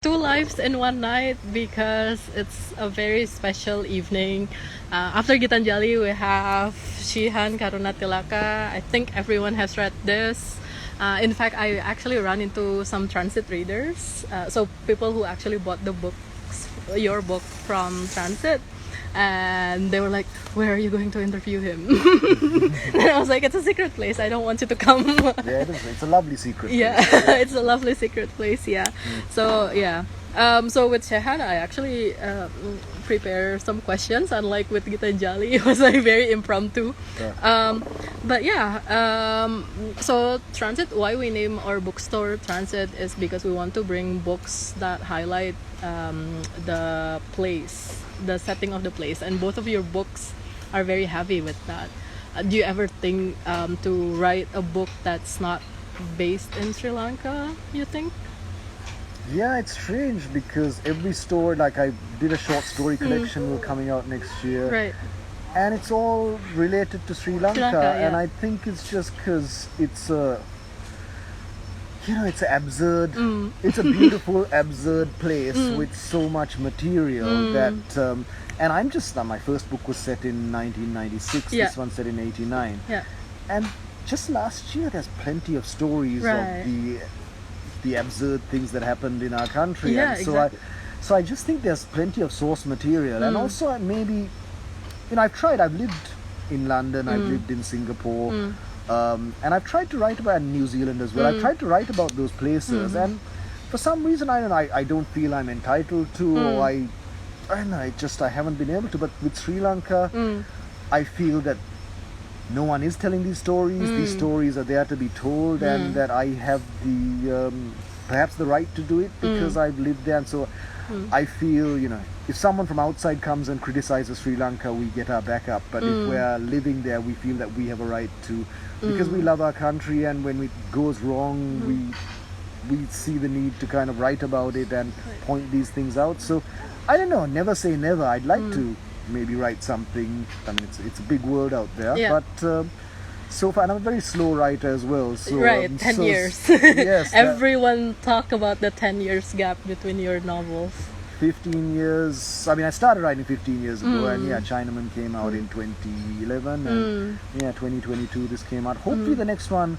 two lives in one night because it's a very special evening. After Gitanjali, we have Shehan Karunatilaka. I think everyone has read this. In fact, I actually ran into some transit readers, so people who actually bought the books, your book from transit, and they were like, "Where are you going to interview him?" And I was like, "It's a secret place. I don't want you to come." Yeah, it is. It's a lovely secret place. Yeah, it's a lovely secret place. Yeah. So yeah. So with Shehan, I actually prepare some questions. Unlike with Gitanjali, it was like very impromptu. Yeah. But yeah. So Transit. Why we name our bookstore Transit is because we want to bring books that highlight the place, the setting of the place, and both of your books are very heavy with that. Do you ever think to write a book that's not based in Sri Lanka, you think? Yeah, it's strange because every story, like I did a short story collection will coming out next year, Right. and it's all related to Sri Lanka, yeah. and I think it's just because it's a, it's absurd. It's a beautiful, absurd place with so much material that, and I'm just my first book was set in 1996. Yeah. This one's set in '89, Yeah. and just last year there's plenty of stories Right. of the absurd things that happened in our country. Yeah, And so exactly. I just think there's plenty of source material, and also maybe, I've lived in London, I've lived in Singapore, and I've tried to write about New Zealand as well. I've tried to write about those places, and for some reason I don't feel I'm entitled to, or I don't know, I haven't been able to. But with Sri Lanka, I feel that no one is telling these stories. These stories are there to be told, and that I have the perhaps the right to do it because I've lived there. And so I feel, if someone from outside comes and criticizes Sri Lanka, we get our back up. But if we're living there, we feel that we have a right to, because we love our country, and when it goes wrong, we see the need to kind of write about it and point these things out. So I don't know, never say never. I'd like to maybe write something. I mean, it's a big world out there, Yeah. but so far, and I'm a very slow writer as well. So Right, 10 years. Yes, Everyone talk about the 10 years gap between your novels. 15 years. I mean, I started writing 15 years ago, and yeah, Chinaman came out in 2011, and 2022 this came out. Hopefully, the next one.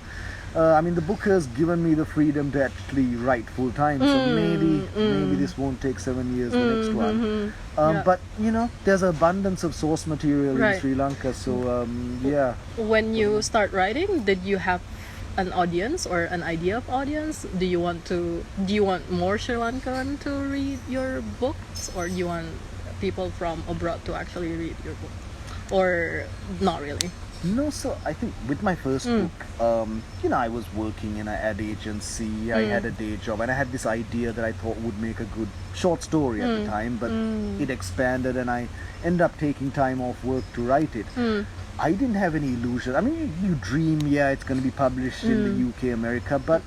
The book has given me the freedom to actually write full time, so maybe this won't take 7 years. The next one, Yeah. but there's an abundance of source material Right. in Sri Lanka, so yeah. When you start writing, did you have an audience or an idea of audience? Do you want more Sri Lankan to read your books, or do you want people from abroad to actually read your book, or not really? No, so I think with my first book, I was working in an ad agency, I had a day job, and I had this idea that I thought would make a good short story at the time, but it expanded, and I ended up taking time off work to write it. I didn't have any illusion. I mean, you dream, it's going to be published in the UK, America, but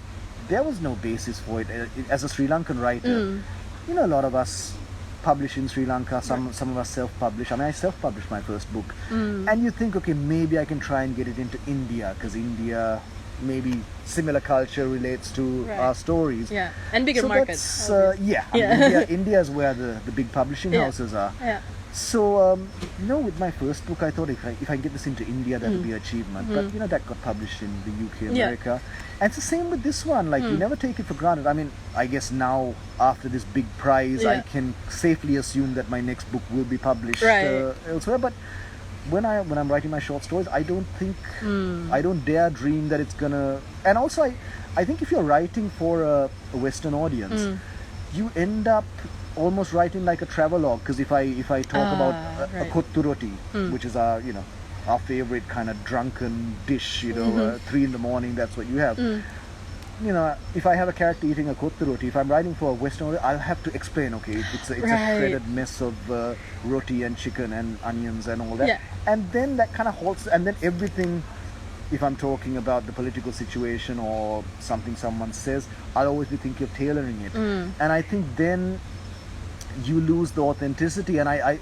there was no basis for it. As a Sri Lankan writer, a lot of us publish in Sri Lanka, some of us self-publish. I mean, I self-published my first book, and you think, okay, maybe I can try and get it into India, because India, maybe similar culture relates to our stories. Yeah, and bigger So markets. that's, India is where the big publishing houses are. Yeah. So, with my first book, I thought if I can get this into India, that would be an achievement. But, that got published in the UK, America. And it's the same with this one. Like, you never take it for granted. I mean, I guess now, after this big prize, I can safely assume that my next book will be published elsewhere. But when I'm writing my short stories, I don't think, I don't dare dream that it's gonna... And also, I think if you're writing for a Western audience, you end up almost writing like a travelogue, because if I talk about a kottu roti, which is our favorite kind of drunken dish, 3 a.m, that's what you have. If I have a character eating a kottu roti, if I'm writing for a Western audience, I'll have to explain, okay, it's a shredded mess of roti and chicken and onions and all that, and then that kind of halts, and then everything. If I'm talking about the political situation or something someone says, I'll always be thinking of tailoring it, and I think then you lose the authenticity, and I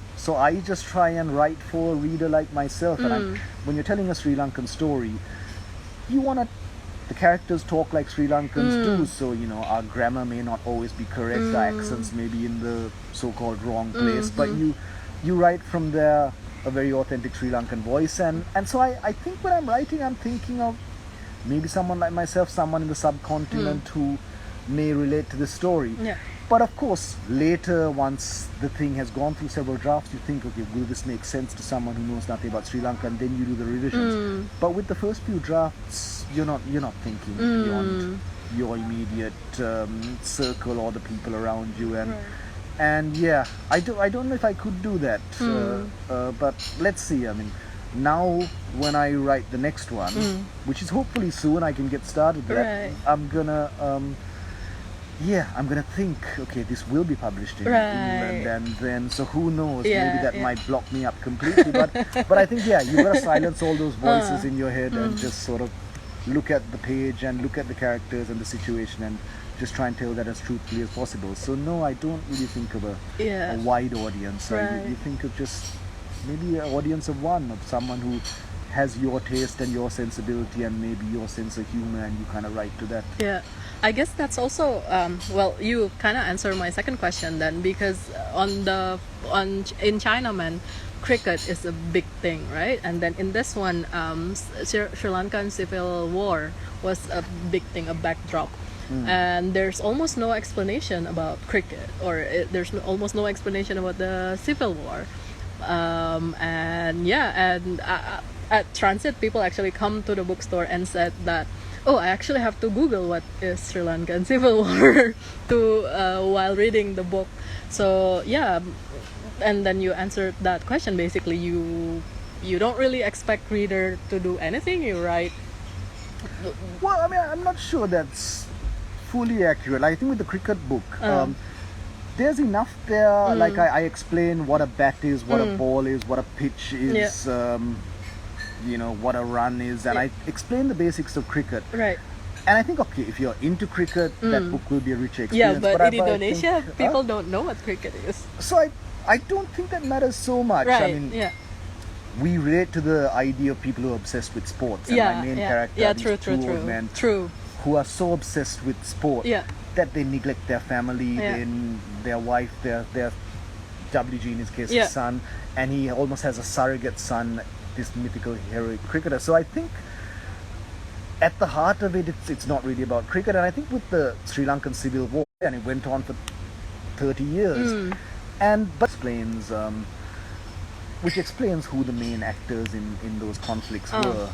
just try and write for a reader like myself, and when you're telling a Sri Lankan story, you want to the characters talk like Sri Lankans too, so our grammar may not always be correct, our accents may be in the so-called wrong place, but you write from there a very authentic Sri Lankan voice, and so I think when I'm writing, I'm thinking of maybe someone like myself, someone in the subcontinent who may relate to the story. Yeah. But of course, later, once the thing has gone through several drafts, you think, okay, will this make sense to someone who knows nothing about Sri Lanka? And then you do the revisions. But with the first few drafts, you're not thinking beyond your immediate circle or the people around you, and yeah, I don't know if I could do that. But let's see. I mean, now when I write the next one, which is hopefully soon, I can get started with that. I'm gonna think, okay, this will be published in England, and then, so who knows, maybe that might block me up completely, but I think, you gotta silence all those voices in your head and just sort of look at the page and look at the characters and the situation and just try and tell that as truthfully as possible. So no, I don't really think of a wide audience. You think of just maybe an audience of one, of someone who has your taste and your sensibility and maybe your sense of humor, and you kind of write to that. Yeah, I guess that's also you kind of answered my second question then, because in China, man, cricket is a big thing, right? And then in this one, Sri Lankan civil war was a big thing, a backdrop. And there's almost no explanation about cricket, or there's almost no explanation about the civil war. At Transit, people actually come to the bookstore and said that, oh, I actually have to Google what is Sri Lankan civil war while reading the book. So yeah, and then you answered that question. Basically, you don't really expect reader to do anything. You write. Well, I mean, I'm not sure that's fully accurate. I think with the cricket book, there's enough there. Like I explain what a bat is, what a ball is, what a pitch is. What a run is, and I explain the basics of cricket. Right. And I think, okay, if you're into cricket, that book will be a rich experience. Yeah, but in Indonesia, people don't know what cricket is. So I don't think that matters so much. Right. I mean, we relate to the idea of people who are obsessed with sports. And my main character, these two old men who are so obsessed with sport that they neglect their family, their wife, their WG in his case, his son, and he almost has a surrogate son, this mythical heroic cricketer. So I think at the heart of it, it's not really about cricket. And I think with the Sri Lankan civil war, and it went on for 30 years, which explains who the main actors in those conflicts were.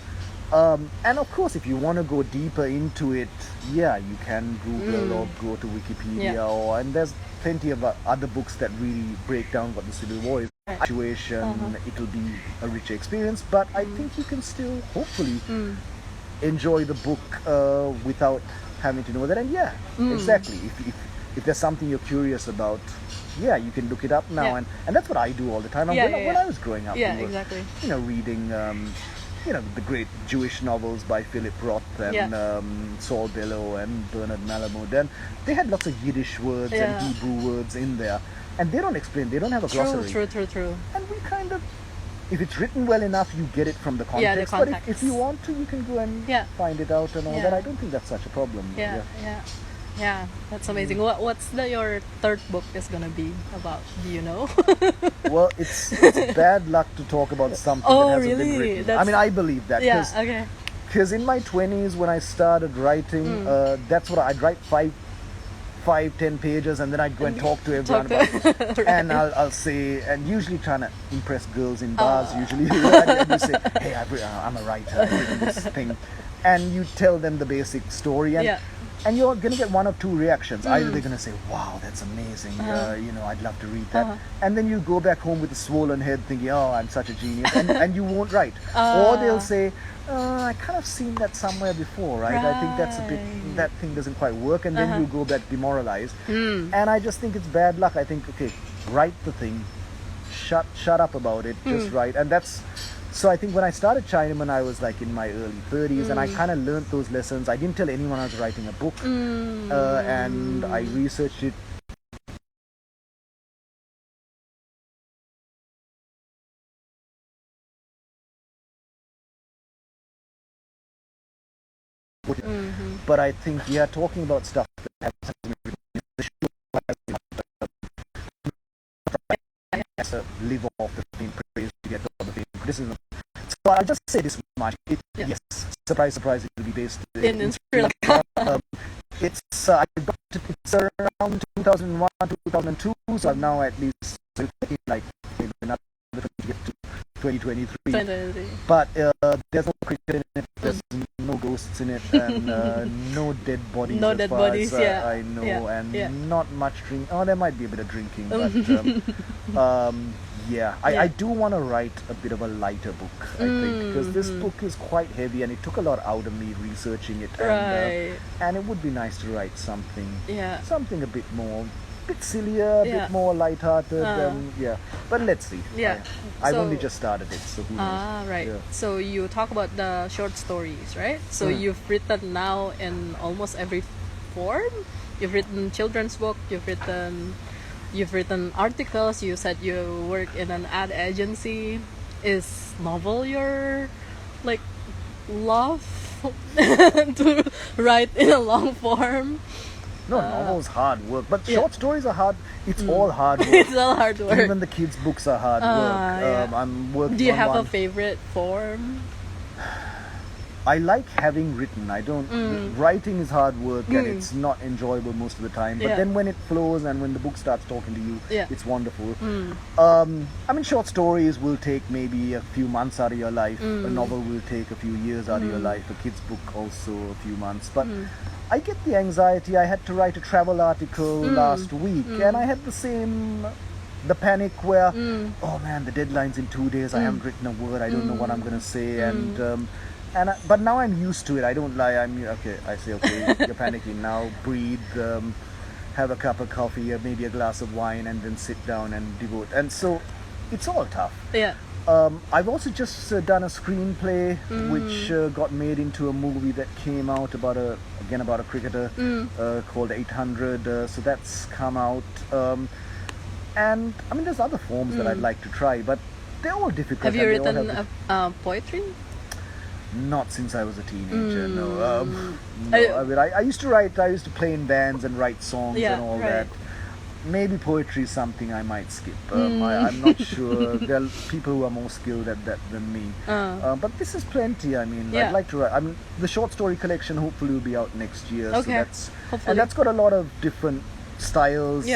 And of course, if you want to go deeper into it, you can Google or go to Wikipedia, and there's plenty of other books that really break down what the civil war is. Situation, it'll be a richer experience, but I think you can still hopefully enjoy the book without having to know that. And exactly, if there's something you're curious about, you can look it up now, and that's what I do all the time. When I was growing up, exactly. Reading the great Jewish novels by Philip Roth and Saul Bellow and Bernard Malamud, and they had lots of Yiddish words and Hebrew words in there, and they don't explain, they don't have a glossary. True. And we kind of, if it's written well enough, you get it from the context. The context. But if you want to, you can go and find it out and all that. I don't think that's such a problem. Yeah, that's amazing. What's your third book is gonna be about? Do you know? Well, it's bad luck to talk about something that hasn't been written. I mean, I believe that. Because in my 20s, when I started writing, that's what I'd write 5-10 pages, and then I'd go and talk to everyone about it. And I'll say, and usually trying to impress girls in bars, usually. And you say, hey, I'm a writer, I've written this thing. And you tell them the basic story, and you're going to get one of two reactions. Either they're going to say, wow, that's amazing, I'd love to read that. And then you go back home with a swollen head thinking, oh, I'm such a genius, and you won't write. Or they'll say, I kind of seen that somewhere before, right? I think that's a bit, that thing doesn't quite work, and then you go back demoralized. And I just think it's bad luck. I think, okay, write the thing, shut up about it, just write. And so I think when I started Chinaman, I was like in my early 30s, and I kind of learned those lessons. I didn't tell anyone I was writing a book, and I researched it. but I think talking about stuff that has to live off the fame praise to get all the fame criticism. So I'll just say this much. Yes, surprise, surprise, it will be based in Sri Lanka. It's around 2001, 2002, so I'm now at least like maybe another to get to 2023. But there's no cricket in it, there's no ghosts in it, and no dead bodies No as dead far bodies, as I know, and not much drink. Oh, there might be a bit of drinking, but I do want to write a bit of a lighter book, I think, because this book is quite heavy and it took a lot out of me researching it, and it would be nice to write something a bit more, bit sillier, a bit more lighthearted, but let's see. I've only just started it, so who knows. Right. So you talk about the short stories, right? So you've written now in almost every form. You've written children's book, you've written articles, you said you work in an ad agency. Is novel your like love to write in a long form? No, novel's hard work, but short stories are hard. It's all hard work. It's all hard work. Even the kids' books are hard work. I'm working. Do you on have one. a favorite form? I like having written. I don't. Writing is hard work and it's not enjoyable most of the time. But then when it flows and when the book starts talking to you, it's wonderful. I mean, short stories will take maybe a few months out of your life. A novel will take a few years out of your life. A kid's book also a few months. But I get the anxiety. I had to write a travel article last week, and I had the panic where, oh man, the deadline's in 2 days. I haven't written a word. I don't know what I'm gonna say, but now I'm used to it. I don't lie. I say, okay, you're panicking now. Breathe, have a cup of coffee, maybe a glass of wine, and then sit down and devote. And so, it's all tough. I've also just done a screenplay which got made into a movie that came out about a cricketer called 800. So that's come out. And I mean, there's other forms that I'd like to try, but they're all difficult. Have you written poetry? Not since I was a teenager, no. I mean, I used to write, I used to play in bands and write songs and all that. Maybe poetry is something I might skip. I'm not sure. There are people who are more skilled at that than me. But this is plenty. I mean, I'd like to write. I mean, the short story collection hopefully will be out next year. Okay. So that's got a lot of different styles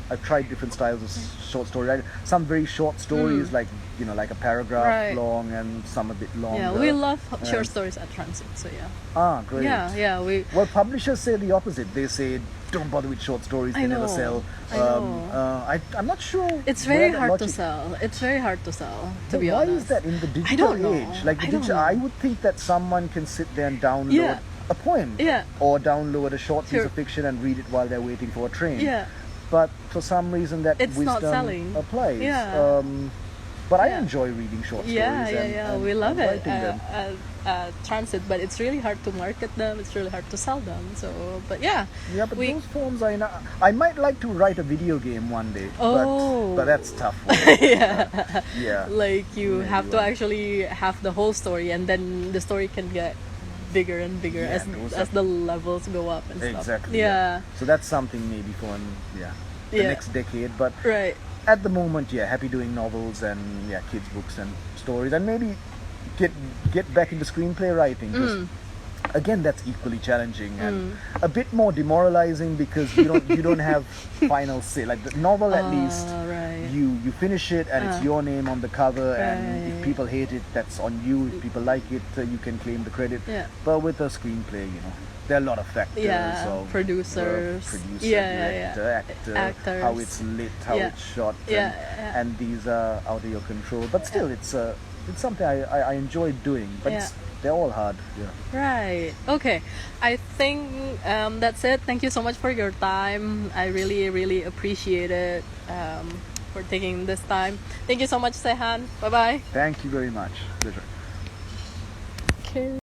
I've tried different styles of short story writing. Some very short stories, like like a paragraph long, and some a bit longer. Yeah, we love short stories at Transit. So great. Yeah. Well, publishers say the opposite. They say don't bother with short stories; they never sell. I'm not sure. It's very hard to sell. It's very hard to sell. To be honest. Why is that in the digital age? Like the digital, I would think that someone can sit there and download a poem, or download a short piece of fiction and read it while they're waiting for a train. But for some reason that wisdom applies. But I enjoy reading short stories. And we love it at Transit, but it's really hard to market them. It's really hard to sell them. So, but but those forms I might like to write a video game one day. But that's tough. Like you have to actually have the whole story, and then the story can get bigger and bigger as the levels go up and stuff. Exactly. So that's something maybe for the next decade. But at the moment, happy doing novels and kids books and stories, and maybe get back into screenplay writing. 'Cause again, that's equally challenging and a bit more demoralizing because you don't have final say. Like the novel, at least you finish it and it's your name on the cover, and if people hate it, that's on you. If people like it, you can claim the credit. But with a screenplay, there are a lot of factors of producers, director, actor, how it's lit, how it's shot, and these are out of your control. But still, it's something I enjoy doing. But they're all hard. Right. Okay. I think that's it. Thank you so much for your time. I really, really appreciate it for taking this time. Thank you so much, Shehan. Bye bye. Thank you very much. Pleasure. Okay.